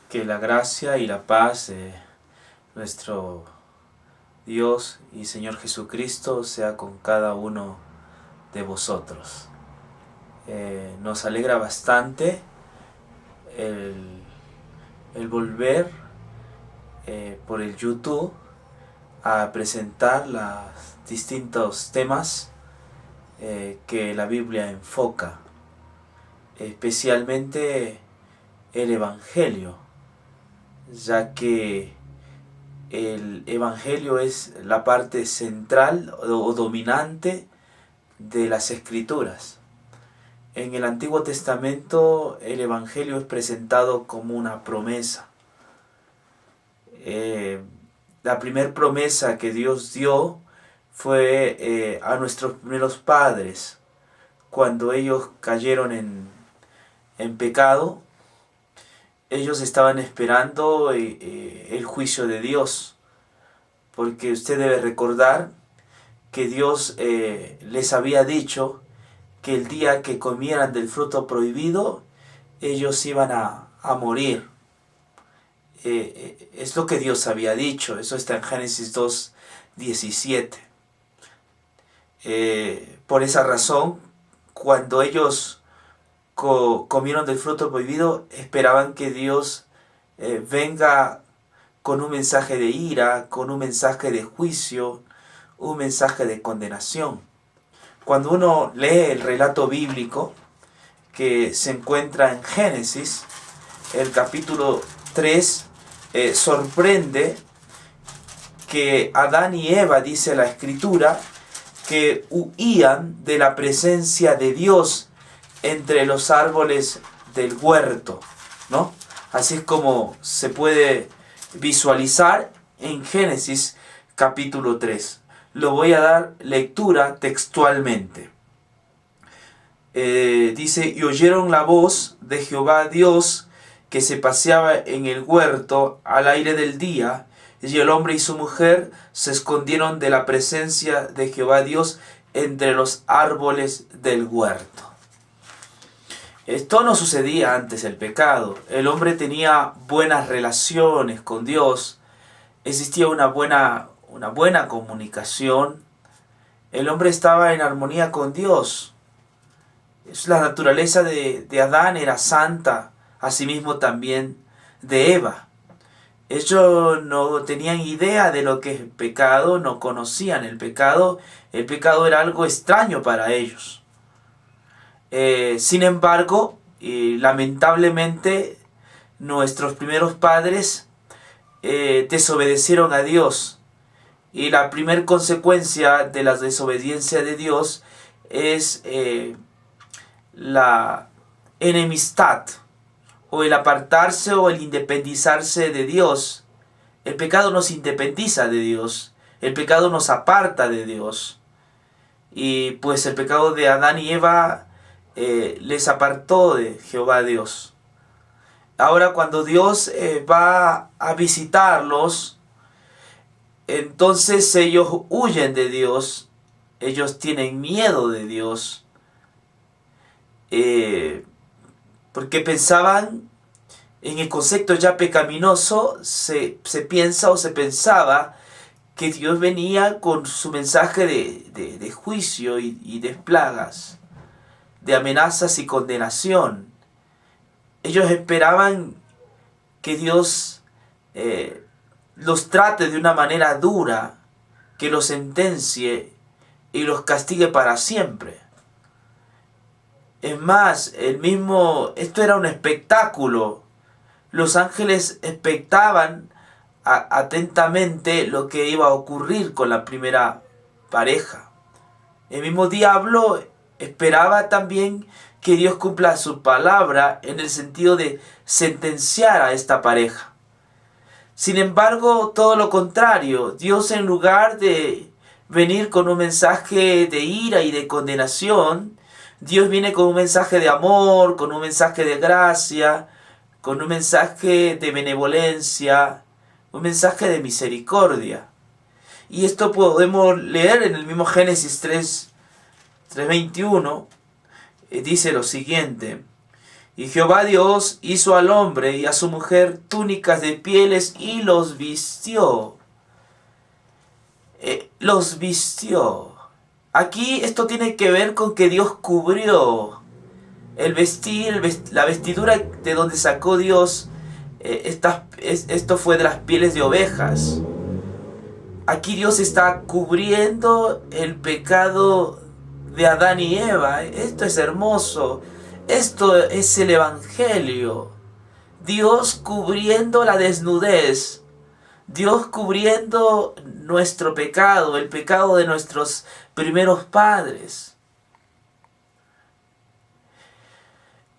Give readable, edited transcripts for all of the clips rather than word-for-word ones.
Que la gracia y la paz de nuestro Dios y Señor Jesucristo sea con cada uno de vosotros. Nos alegra bastante el volver por el YouTube a presentar los distintos temas que la Biblia enfoca, especialmente el Evangelio, ya que el Evangelio es la parte central o dominante de las Escrituras. En el Antiguo Testamento el Evangelio es presentado como una promesa. La primera promesa que Dios dio fue a nuestros primeros padres, cuando ellos cayeron en pecado. Ellos estaban esperando el juicio de Dios, porque usted debe recordar que Dios les había dicho que el día que comieran del fruto prohibido, ellos iban a morir. Es lo que Dios había dicho, eso está en Génesis 2:17. Por esa razón, cuando ellos comieron del fruto prohibido, esperaban que Dios venga con un mensaje de ira, con un mensaje de juicio, un mensaje de condenación. Cuando uno lee el relato bíblico que se encuentra en Génesis, el capítulo 3, sorprende que Adán y Eva, dice la Escritura, que huían de la presencia de Dios entre los árboles del huerto, ¿no? Así es como se puede visualizar en Génesis capítulo 3. Lo voy a dar lectura textualmente. Dice: y oyeron la voz de Jehová Dios que se paseaba en el huerto al aire del día, y el hombre y su mujer se escondieron de la presencia de Jehová Dios entre los árboles del huerto. Esto no sucedía antes del pecado. El hombre tenía buenas relaciones con Dios, existía una buena comunicación. El hombre estaba en armonía con Dios. La naturaleza de Adán era santa, asimismo también de Eva. Ellos no tenían idea de lo que es el pecado, no conocían el pecado. El pecado era algo extraño para ellos. Sin embargo, lamentablemente, nuestros primeros padres desobedecieron a Dios. Y la primera consecuencia de la desobediencia de Dios es la enemistad, o el apartarse o el independizarse de Dios. El pecado nos independiza de Dios, el pecado nos aparta de Dios. Y pues el pecado de Adán y Eva les apartó de Jehová Dios. Ahora, cuando Dios va a visitarlos, entonces ellos huyen de Dios, ellos tienen miedo de Dios, porque pensaban en el concepto ya pecaminoso. Se piensa o se pensaba que Dios venía con su mensaje de juicio y de plagas, de amenazas y condenación. Ellos esperaban que Dios los trate de una manera dura, que los sentencie y los castigue para siempre. Es más, esto era un espectáculo. Los ángeles expectaban atentamente lo que iba a ocurrir con la primera pareja. El mismo diablo esperaba también que Dios cumpla su palabra en el sentido de sentenciar a esta pareja. Sin embargo, todo lo contrario. Dios, en lugar de venir con un mensaje de ira y de condenación, Dios viene con un mensaje de amor, con un mensaje de gracia, con un mensaje de benevolencia, un mensaje de misericordia. Y esto podemos leer en el mismo Génesis 3:21. Dice lo siguiente: Y Jehová Dios hizo al hombre y a su mujer túnicas de pieles y los vistió. Los vistió. Aquí esto tiene que ver con que Dios cubrió el vestir, la vestidura de donde sacó Dios. Esto fue de las pieles de ovejas. Aquí Dios está cubriendo el pecado de Adán y Eva. Esto es hermoso. Esto es el Evangelio. Dios cubriendo la desnudez. Dios cubriendo nuestro pecado, el pecado de nuestros primeros padres.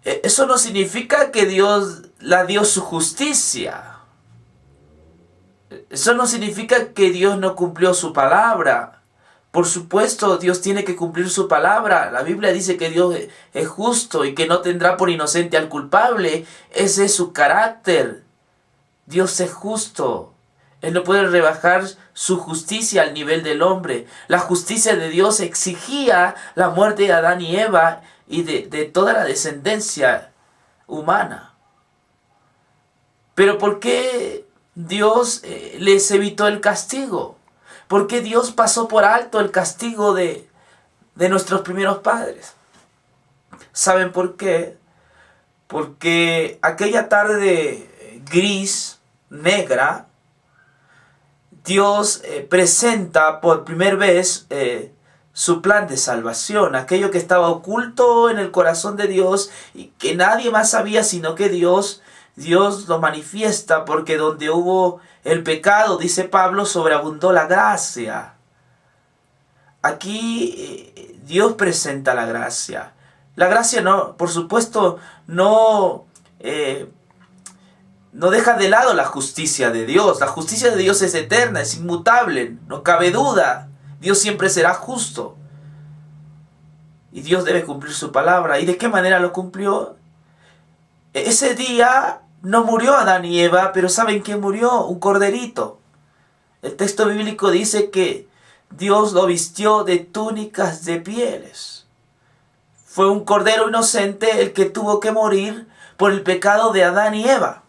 Eso no significa que Dios la dio su justicia. Eso no significa que Dios no cumplió su palabra. Por supuesto, Dios tiene que cumplir su palabra. La Biblia dice que Dios es justo y que no tendrá por inocente al culpable. Ese es su carácter. Dios es justo. Él no puede rebajar su justicia al nivel del hombre. La justicia de Dios exigía la muerte de Adán y Eva y de toda la descendencia humana. Pero ¿por qué Dios les evitó el castigo? ¿Por qué Dios pasó por alto el castigo de nuestros primeros padres? ¿Saben por qué? Porque aquella tarde gris, negra, Dios presenta por primera vez su plan de salvación, aquello que estaba oculto en el corazón de Dios y que nadie más sabía sino que Dios lo manifiesta, porque donde hubo el pecado, dice Pablo, sobreabundó la gracia. Aquí Dios presenta la gracia. La gracia no, por supuesto, no deja de lado la justicia de Dios. La justicia de Dios es eterna, es inmutable, no cabe duda. Dios siempre será justo. Y Dios debe cumplir su palabra. ¿Y de qué manera lo cumplió? Ese día no murió Adán y Eva, pero ¿saben quién murió? Un corderito. El texto bíblico dice que Dios lo vistió de túnicas de pieles. Fue un cordero inocente el que tuvo que morir por el pecado de Adán y Eva.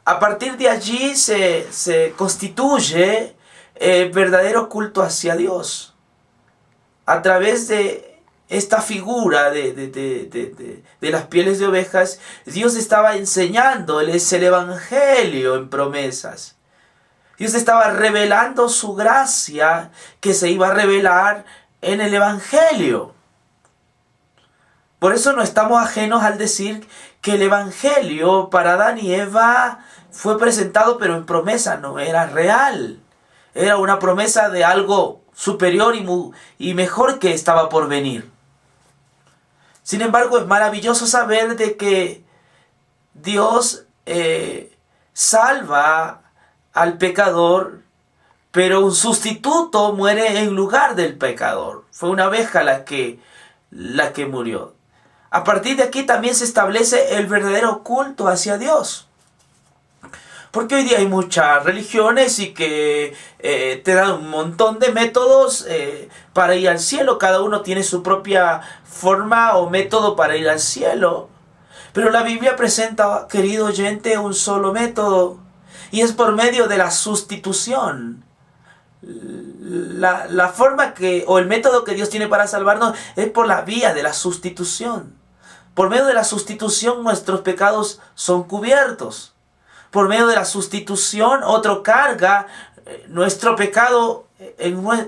A partir de allí se constituye el verdadero culto hacia Dios. A través de esta figura de las pieles de ovejas, Dios estaba enseñándoles el Evangelio en promesas. Dios estaba revelando su gracia que se iba a revelar en el Evangelio. Por eso no estamos ajenos al decir que el Evangelio para Adán y Eva fue presentado, pero en promesa, no era real. Era una promesa de algo superior y mejor que estaba por venir. Sin embargo, es maravilloso saber de que Dios salva al pecador, pero un sustituto muere en lugar del pecador. Fue una oveja la que murió. A partir de aquí también se establece el verdadero culto hacia Dios. Porque hoy día hay muchas religiones y que te dan un montón de métodos para ir al cielo. Cada uno tiene su propia forma o método para ir al cielo. Pero la Biblia presenta, querido oyente, un solo método. Y es por medio de la sustitución. La forma o el método que Dios tiene para salvarnos es por la vía de la sustitución. Por medio de la sustitución nuestros pecados son cubiertos. Por medio de la sustitución otro carga nuestro pecado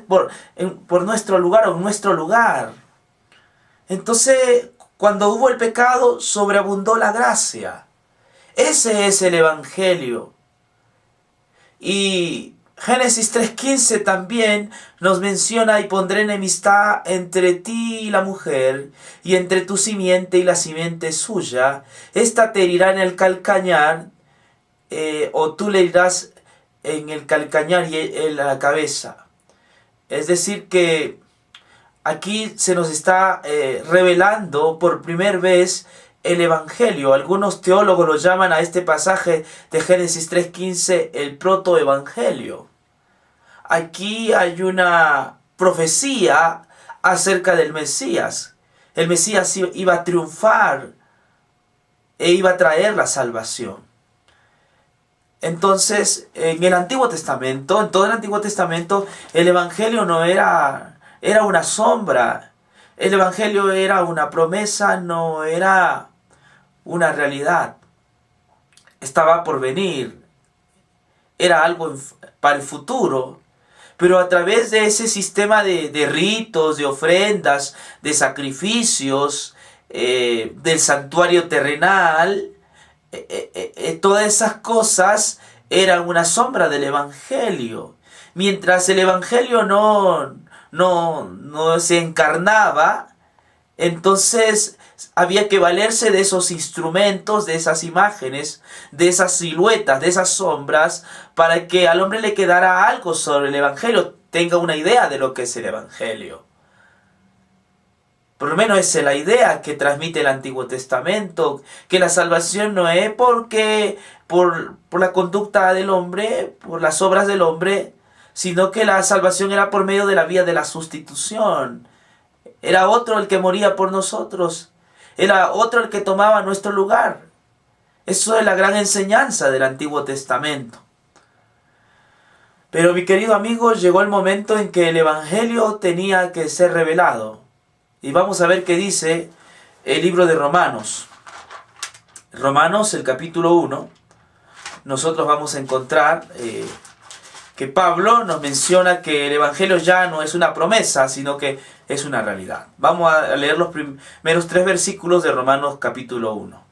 por nuestro lugar o en nuestro lugar. Entonces, cuando hubo el pecado, sobreabundó la gracia. Ese es el Evangelio. Y Génesis 3:15 también nos menciona: y pondré enemistad entre ti y la mujer, y entre tu simiente y la simiente suya. Esta te herirá en el calcañar, o tú le herirás en el calcañar y en la cabeza. Es decir que aquí se nos está revelando por primera vez el Evangelio. Algunos teólogos lo llaman a este pasaje de Génesis 3:15 el protoevangelio. Aquí hay una profecía acerca del Mesías. El Mesías iba a triunfar e iba a traer la salvación. Entonces, en el Antiguo Testamento, en todo el Antiguo Testamento, el Evangelio no era una sombra. El Evangelio era una promesa, no era una realidad. Estaba por venir. Era algo para el futuro. Pero a través de ese sistema de ritos, de ofrendas, de sacrificios, del santuario terrenal, todas esas cosas eran una sombra del Evangelio. Mientras el Evangelio no se encarnaba, entonces había que valerse de esos instrumentos, de esas imágenes, de esas siluetas, de esas sombras, para que al hombre le quedara algo sobre el Evangelio, tenga una idea de lo que es el Evangelio. Por lo menos esa es la idea que transmite el Antiguo Testamento, que la salvación no es porque por la conducta del hombre, por las obras del hombre, sino que la salvación era por medio de la vía de la sustitución. Era otro el que moría por nosotros, era otro el que tomaba nuestro lugar. Eso es la gran enseñanza del Antiguo Testamento. Pero mi querido amigo, llegó el momento en que el Evangelio tenía que ser revelado. Y vamos a ver qué dice el libro de Romanos. Romanos, el capítulo 1. Nosotros vamos a encontrar que Pablo nos menciona que el Evangelio ya no es una promesa, sino que es una realidad. Vamos a leer los primeros 3 versículos de Romanos capítulo 1.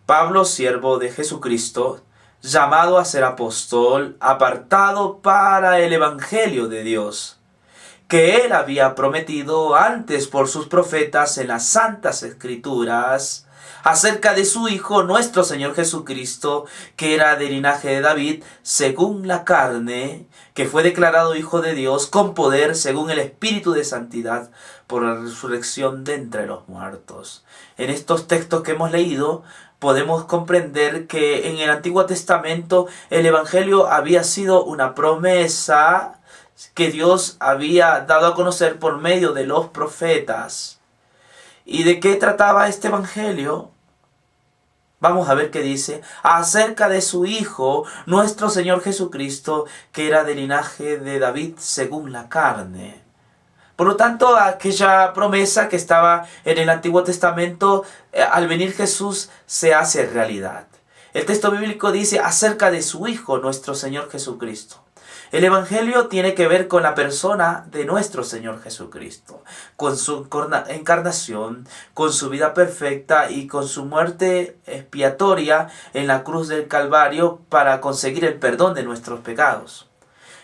Pablo, siervo de Jesucristo, llamado a ser apóstol, apartado para el Evangelio de Dios, que él había prometido antes por sus profetas en las santas escrituras, acerca de su Hijo nuestro Señor Jesucristo, que era del linaje de David, según la carne, que fue declarado Hijo de Dios con poder según el Espíritu de santidad, por la resurrección de entre los muertos. En estos textos que hemos leído, podemos comprender que en el Antiguo Testamento el Evangelio había sido una promesa que Dios había dado a conocer por medio de los profetas. ¿Y de qué trataba este Evangelio? Vamos a ver qué dice. Acerca de su Hijo, nuestro Señor Jesucristo, que era del linaje de David según la carne. Por lo tanto, aquella promesa que estaba en el Antiguo Testamento, al venir Jesús, se hace realidad. El texto bíblico dice acerca de su Hijo, nuestro Señor Jesucristo. El Evangelio tiene que ver con la persona de nuestro Señor Jesucristo, con su encarnación, con su vida perfecta y con su muerte expiatoria en la cruz del Calvario para conseguir el perdón de nuestros pecados.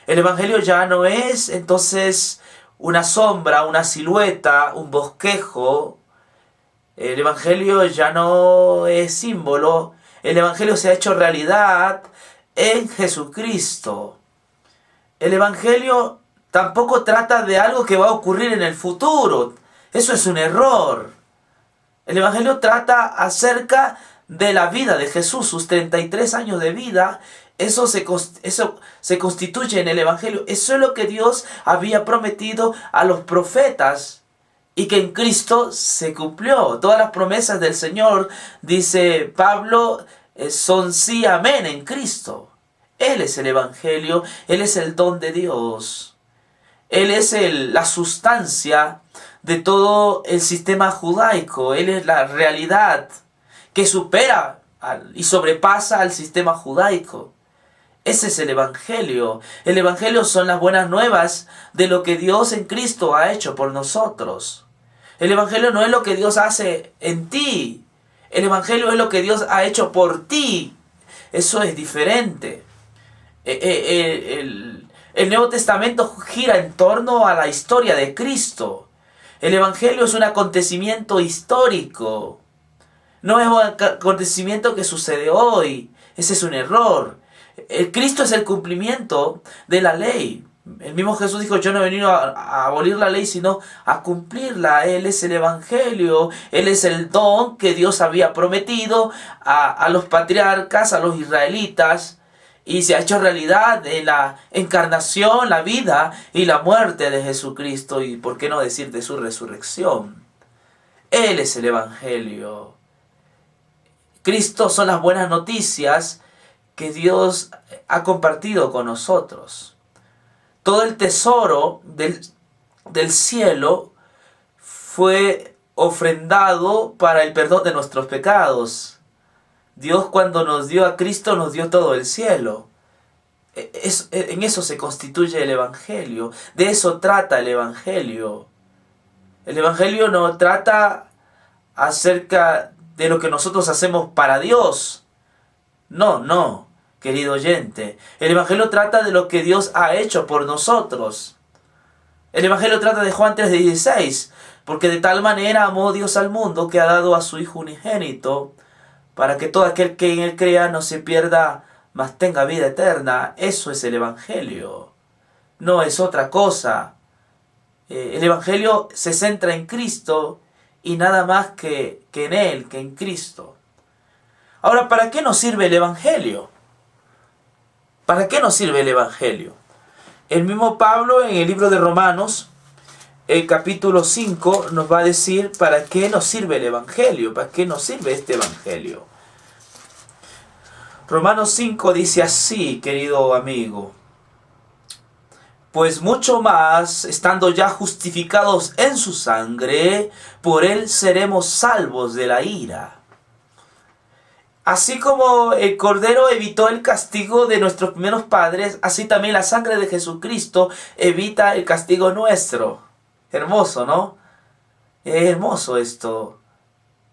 El Evangelio ya no es entonces una sombra, una silueta, un bosquejo. El Evangelio ya no es símbolo. El Evangelio se ha hecho realidad en Jesucristo. El Evangelio tampoco trata de algo que va a ocurrir en el futuro. Eso es un error. El Evangelio trata acerca de la vida de Jesús, sus 33 años de vida. Eso se constituye en el Evangelio. Eso es lo que Dios había prometido a los profetas y que en Cristo se cumplió. Todas las promesas del Señor, dice Pablo, son sí, amén en Cristo. Él es el Evangelio, Él es el don de Dios. Él es la sustancia de todo el sistema judaico. Él es la realidad que supera y sobrepasa al sistema judaico. Ese es el Evangelio. El Evangelio son las buenas nuevas de lo que Dios en Cristo ha hecho por nosotros. El Evangelio no es lo que Dios hace en ti. El Evangelio es lo que Dios ha hecho por ti. Eso es diferente. El Nuevo Testamento gira en torno a la historia de Cristo. El Evangelio es un acontecimiento histórico. No es un acontecimiento que sucede hoy. Ese es un error. El Cristo es el cumplimiento de la ley. El mismo Jesús dijo, yo no he venido a abolir la ley, sino a cumplirla. Él es el Evangelio. Él es el don que Dios había prometido a los patriarcas, a los israelitas. Y se ha hecho realidad en la encarnación, la vida y la muerte de Jesucristo. Y por qué no decir de su resurrección. Él es el Evangelio. Cristo son las buenas noticias que Dios ha compartido con nosotros. Todo el tesoro del cielo fue ofrendado para el perdón de nuestros pecados. Dios, cuando nos dio a Cristo, nos dio todo el cielo. En eso se constituye el Evangelio. De eso trata el Evangelio. El Evangelio no trata acerca de lo que nosotros hacemos para Dios. No, querido oyente. El Evangelio trata de lo que Dios ha hecho por nosotros. El Evangelio trata de Juan 3:16. Porque de tal manera amó Dios al mundo que ha dado a su Hijo unigénito, para que todo aquel que en él crea no se pierda, mas tenga vida eterna. Eso es el Evangelio. No es otra cosa. El Evangelio se centra en Cristo y nada más que en Él, que en Cristo. Ahora, ¿para qué nos sirve el Evangelio? ¿Para qué nos sirve el Evangelio? El mismo Pablo en el libro de Romanos, el capítulo 5, nos va a decir para qué nos sirve el Evangelio, para qué nos sirve este Evangelio. Romanos 5 dice así, querido amigo: pues mucho más, estando ya justificados en su sangre, por él seremos salvos de la ira. Así como el Cordero evitó el castigo de nuestros primeros padres, así también la sangre de Jesucristo evita el castigo nuestro. Hermoso, ¿no? Es hermoso esto.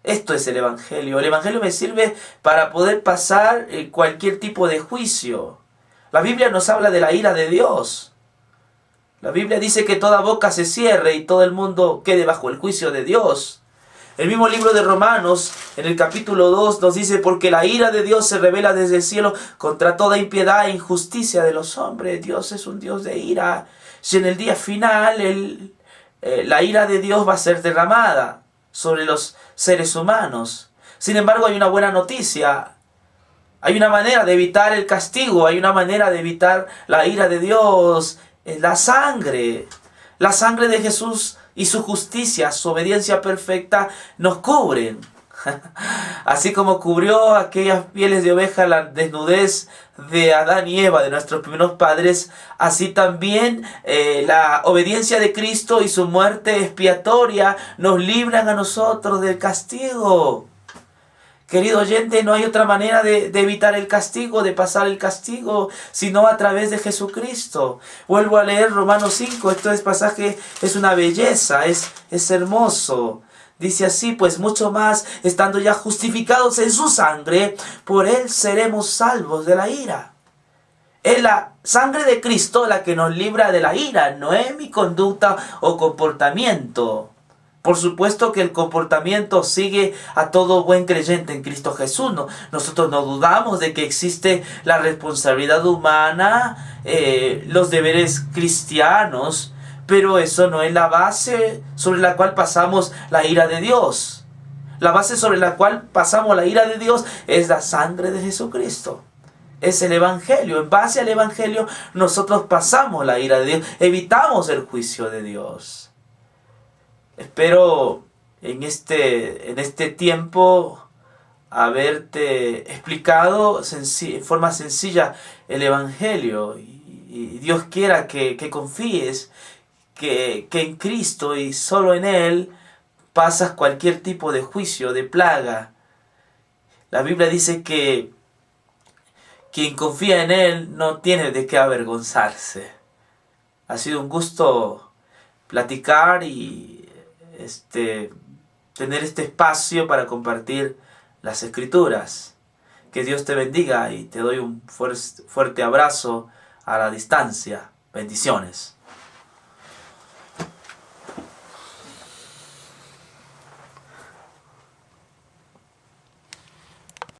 Esto es el Evangelio. El Evangelio me sirve para poder pasar cualquier tipo de juicio. La Biblia nos habla de la ira de Dios. La Biblia dice que toda boca se cierre y todo el mundo quede bajo el juicio de Dios. El mismo libro de Romanos, en el capítulo 2, nos dice: porque la ira de Dios se revela desde el cielo contra toda impiedad e injusticia de los hombres. Dios es un Dios de ira. Si en el día final la ira de Dios va a ser derramada sobre los seres humanos. Sin embargo, hay una buena noticia. Hay una manera de evitar el castigo, hay una manera de evitar la ira de Dios. Es la sangre. La sangre de Jesús y su justicia, su obediencia perfecta, nos cubren. Así como cubrió aquellas pieles de oveja la desnudez de Adán y Eva, de nuestros primeros padres, así también la obediencia de Cristo y su muerte expiatoria nos libran a nosotros del castigo. Querido oyente, no hay otra manera de evitar el castigo, de pasar el castigo, sino a través de Jesucristo. Vuelvo a leer Romanos 5, este pasaje es una belleza, es hermoso. Dice así: pues mucho más, estando ya justificados en su sangre, por él seremos salvos de la ira. Es la sangre de Cristo la que nos libra de la ira, no es mi conducta o comportamiento. Por supuesto que el comportamiento sigue a todo buen creyente en Cristo Jesús. Nosotros no dudamos de que existe la responsabilidad humana, los deberes cristianos, pero eso no es la base sobre la cual pasamos la ira de Dios. La base sobre la cual pasamos la ira de Dios es la sangre de Jesucristo. Es el Evangelio. En base al Evangelio nosotros pasamos la ira de Dios, evitamos el juicio de Dios. Espero en este tiempo haberte explicado en forma sencilla el Evangelio. Y Dios quiera que confíes que en Cristo y solo en Él pasas cualquier tipo de juicio, de plaga. La Biblia dice que quien confía en Él no tiene de qué avergonzarse. Ha sido un gusto platicar y tener este espacio para compartir las Escrituras. Que Dios te bendiga y te doy un fuerte abrazo a la distancia. Bendiciones.